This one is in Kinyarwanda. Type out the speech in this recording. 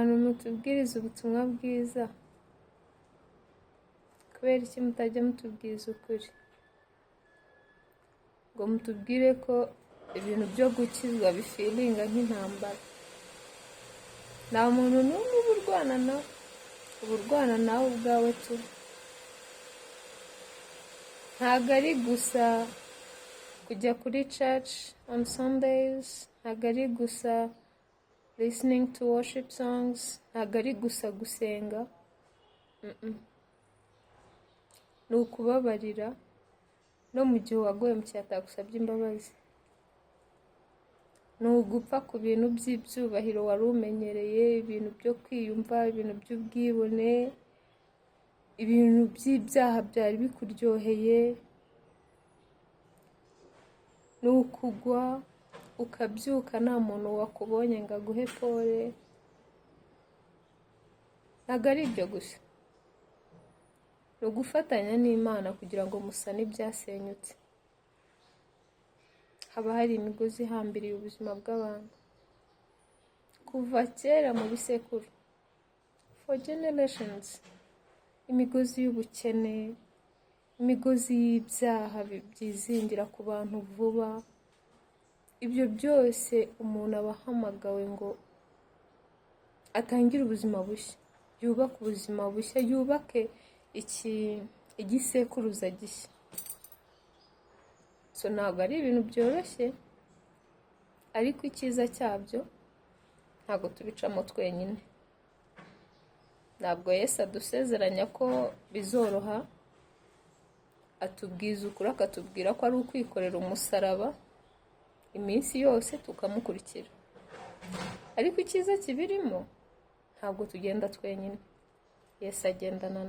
abantu mutubwiriza ubutumwa bwiza, kubera iki mutajya mutubwiza ukuri ngo mutubwire ko ibintu byo gukizwa bifilinga nk'intambara? nta muntu n'umwe uburwana nawe ubwawe tu. ntabwo ari gusa kujya kuri church on Sundays, ntabwo ari gusa listening to worship songs, ntabwo ari gusa gusenga. ni ukubabarira no mu gihe wagoye mu cyatagusabye imbabazi. ni ugupfa ku bintu by'ibyubahiro wari umenyereye, ibintu byo kwiyumva, ibintu by'ubwibone, ibintu by'ibyaha byari bikuryoheye. ni ukugwa ukabyuka nta muntu wakubonye ngo aguhe pole. ntabwo ari ibyo gusa, ni ugufatanya n'Imana kugira ngo musane ibyasenyutse. haba hari imigozi ihambiriye ubuzima bw'abantu kuva kera mu bisekuru, for generations. imigozi y'ubukene, imigozi y'ibyaha byizingira ku bantu vuba. ibyo byose umuntu aba ahamagawe ngo atangire ubuzima bushya, yubake ubuzima bushya, yubake igisekuruza gishya. so ntabwo ari ibintu byoroshye, ariko icyiza cyabyo ntabwo tubicamo twenyine. ntabwo Yesu adusezeranya ko bizoroha, atubwiza ukuri akatubwira ko ari ukwikorera umusaraba iminsi yose tukamukurikira. ariko icyiza kibirimo, ntabwo tugenda twenyine, Yesu agendana